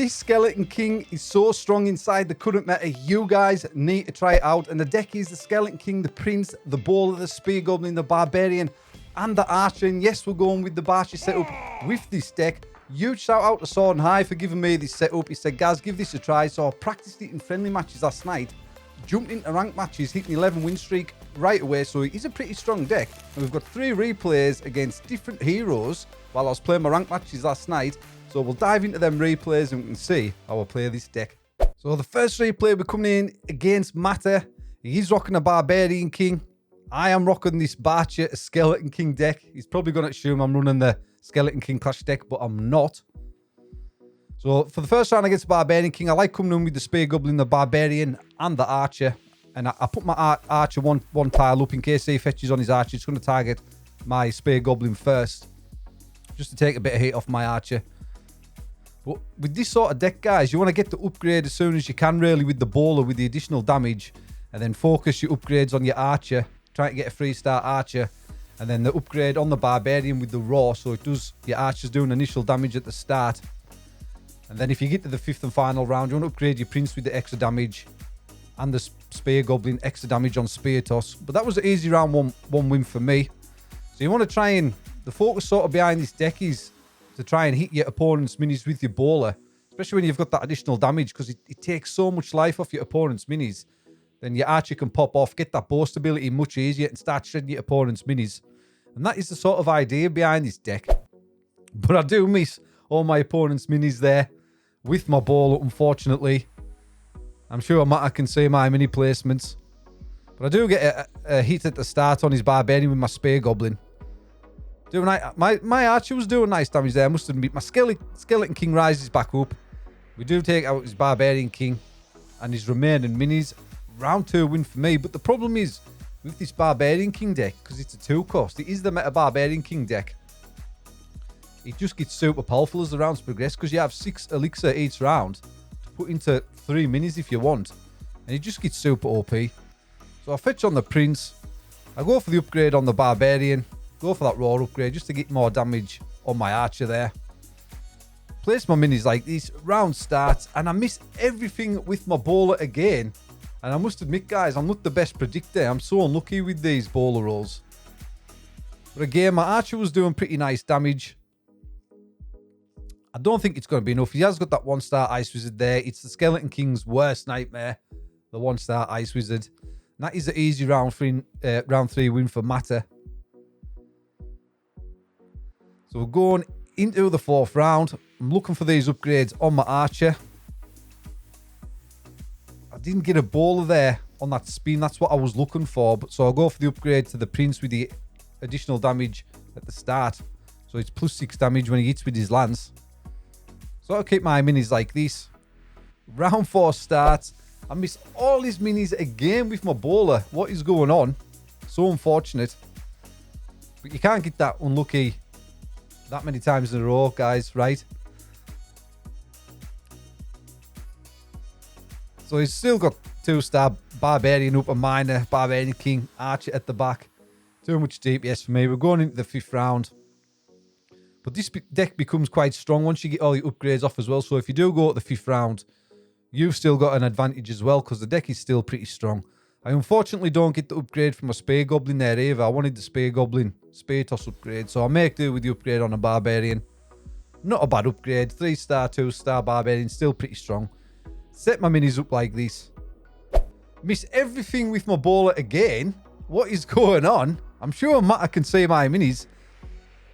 This Skeleton King is so strong inside the current meta. You guys need to try it out. And the deck is the Skeleton King, the Prince, the Bowler, the Spear Goblin, the Barbarian, and the Archer. And yes, we're going with the Barchi setup with this deck. Huge shout out to SourinHigh for giving me this setup. He said, Gaz, give this a try. So I practiced it in friendly matches last night. Jumped into ranked matches, hit an 11 win streak right away. So it is a pretty strong deck. And we've got 3 replays against different heroes while I was playing my ranked matches last night. So we'll dive into them replays and we can see how I play this deck. So the first replay, we're coming in against Matter. He's rocking a Barbarian King. I am rocking this Barchi Skeleton King deck. He's probably going to assume I'm running the Skeleton King Clash deck, but I'm not. So for the first round against Barbarian King, I like coming in with the Spear Goblin, the Barbarian, and the Archer. And I put my Archer one tile up in case he fetches on his Archer. It's going to target my Spear Goblin first, just to take a bit of heat off my Archer. But with this sort of deck, guys, you want to get the upgrade as soon as you can, really, with the Bowler, with the additional damage. And then focus your upgrades on your Archer. Try to get a 3-star Archer. And then the upgrade on the Barbarian with the Raw. So it does, your Archer's doing initial damage at the start. And then if you get to the 5th and final round, you want to upgrade your Prince with the extra damage. And the Spear Goblin, extra damage on Spear Toss. But that was an easy round one win for me. So you want to try and, the focus sort of behind this deck is to try and hit your opponent's minis with your Bowler, especially when you've got that additional damage, because it takes so much life off your opponent's minis. Then your Archer can pop off, get that bow stability much easier, and start shredding your opponent's minis. And that is the sort of idea behind this deck. But I do miss all my opponent's minis there with my Bowler, unfortunately. I'm sure Matt can see my mini placements. But I do get a hit at the start on his Barbarian with my Spear Goblin. My Archer was doing nice damage there, I must admit. My Skeleton King rises back up. We do take out his Barbarian King and his remaining minis. Round 2 win for me. But the problem is with this Barbarian King deck, because it's a 2-cost, it is the meta Barbarian King deck. It just gets super powerful as the rounds progress, because you have 6 elixir each round to put into 3 minis if you want. And it just gets super OP. So I fetch on the Prince. I go for the upgrade on the Barbarian. Go for that Raw upgrade just to get more damage on my Archer there. Place my minis like this. Round starts. And I miss everything with my Bowler again. And I must admit, guys, I'm not the best predictor. I'm so unlucky with these Bowler rolls. But again, my Archer was doing pretty nice damage. I don't think it's going to be enough. He has got that 1-star Ice Wizard there. It's the Skeleton King's worst nightmare. The 1-star Ice Wizard. And that is an easy round 3 win for Matter. So we're going into the 4th round. I'm looking for these upgrades on my Archer. I didn't get a Bowler there on that spin. That's what I was looking for. But so I'll go for the upgrade to the Prince with the additional damage at the start. So it's plus 6 damage when he hits with his lance. So I'll keep my minis like this. Round 4 starts. I miss all his minis again with my Bowler. What is going on? So unfortunate. But you can't get that unlucky that many times in a row, guys, right? So he's still got 2-star Barbarian up, a minor Barbarian King, Archer at the back. Too much DPS for me. We're going into the 5th round. But this deck becomes quite strong once you get all the upgrades off as well. So if you do go at the 5th round, you've still got an advantage as well, because the deck is still pretty strong. I unfortunately don't get the upgrade from a Spear Goblin there either. I wanted the Spear Goblin Spear Toss upgrade, so I'll make do with the upgrade on a Barbarian. Not a bad upgrade. 3-star, 2-star Barbarian, still pretty strong. Set my minis up like this. Miss everything with my Bowler again. What is going on? I'm sure Matt can see my minis.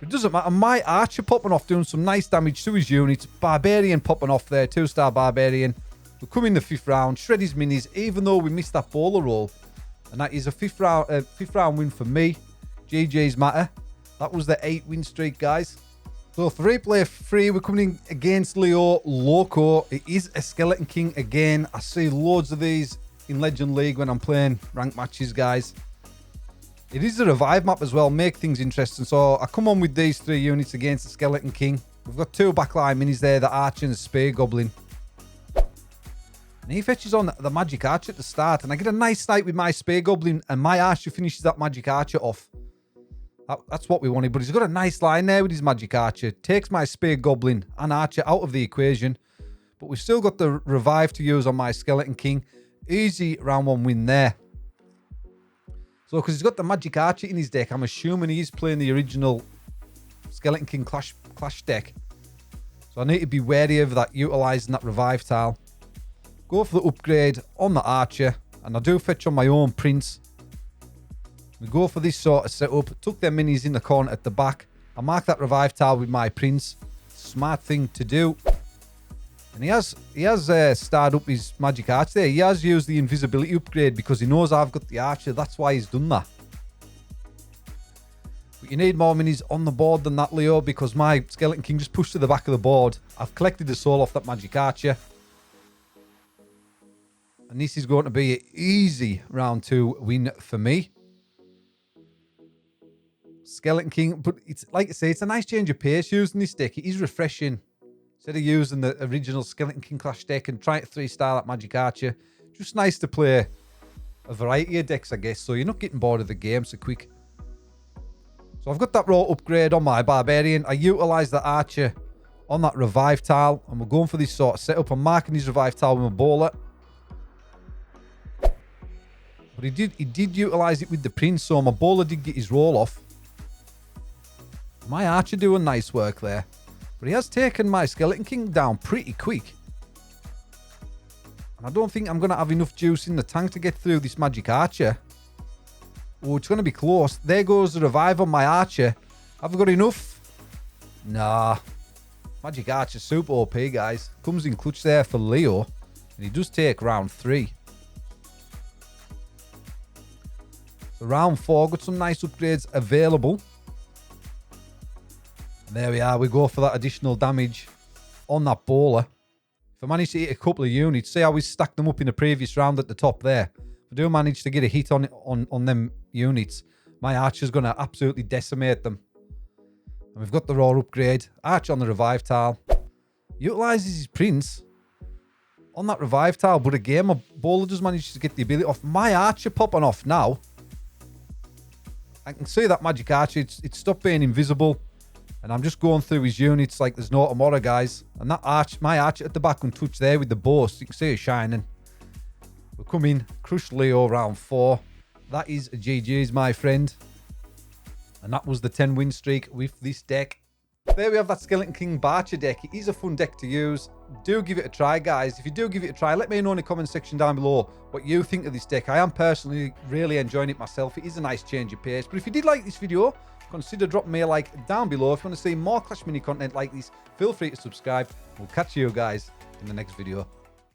But it doesn't matter. My Archer popping off, doing some nice damage to his units. Barbarian popping off there. 2-star Barbarian. We come in the 5th round. Shred his minis, even though we missed that Bowler roll. And that is a 5th round win for me. GG's Matter. That was the 8 win streak, guys. So for replay 3, we're coming in against Leo Loco. It is a Skeleton King again. I see loads of these in Legend League when I'm playing ranked matches, guys. It is a revive map as well, make things interesting. So I come on with these 3 units against the Skeleton King. We've got 2 backline minis there, the Archer and the Spear Goblin. And he fetches on the Magic Archer at the start. And I get a nice snipe with my Spear Goblin. And my Archer finishes that Magic Archer off. That's what we wanted. But he's got a nice line there with his Magic Archer. Takes my Spear Goblin and Archer out of the equation. But we've still got the revive to use on my Skeleton King. Easy round 1 win there. So, because he's got the Magic Archer in his deck, I'm assuming he's playing the original Skeleton King Clash deck. So I need to be wary of that, utilising that revive tile. Go for the upgrade on the Archer. And I do fetch on my own Prince. We go for this sort of setup. Tuck their minis in the corner at the back. I mark that revive tile with my Prince. Smart thing to do. And he has starred up his Magic Archer there. He has used the invisibility upgrade because he knows I've got the Archer. That's why he's done that. But you need more minis on the board than that, Leo, because my Skeleton King just pushed to the back of the board. I've collected the soul off that Magic Archer. And this is going to be an easy round 2 win for me. Skeleton King, but it's like I say, it's a nice change of pace using this deck. It is refreshing. Instead of using the original Skeleton King Clash deck and trying to 3-star that Magic Archer, just nice to play a variety of decks, I guess, so you're not getting bored of the game so quick. So I've got that raw upgrade on my Barbarian. I utilise the Archer on that revive tile, and we're going for this sort of setup. I'm marking his revive tile with my bowler. But he did utilise it with the Prince, so my bowler did get his roll off. My Archer doing nice work there. But he has taken my Skeleton King down pretty quick. And I don't think I'm going to have enough juice in the tank to get through this Magic Archer. Oh, it's going to be close. There goes the revive on my Archer. Have I got enough? Nah. Magic Archer super OP, guys. Comes in clutch there for Leo. And he does take round 3. So round 4, got some nice upgrades available. And there we are. We go for that additional damage on that bowler. If I manage to hit a couple of units, see how we stacked them up in the previous round at the top there. If I do manage to get a hit on them units, my Archer's going to absolutely decimate them. And we've got the raw upgrade. Archer on the revive tile. Utilises his Prince on that revive tile. But again, my bowler just managed to get the ability off. My Archer popping off now. I can see that Magic Archer. It's stopped being invisible. And I'm just going through his units like there's no tomorrow, guys. And that my Archer at the back can touch there with the boast. You can see it shining. We'll come in, crush Leo round 4. That is GG's, my friend. And that was the 10 win streak with this deck. There we have that Skeleton King Barcher deck. It is a fun deck to use. Do give it a try, guys. If you do give it a try, let me know in the comment section down below what you think of this deck. I am personally really enjoying it myself. It is a nice change of pace. But if you did like this video, consider dropping me a like down below. If you want to see more Clash Mini content like this, feel free to subscribe. We'll catch you guys in the next video.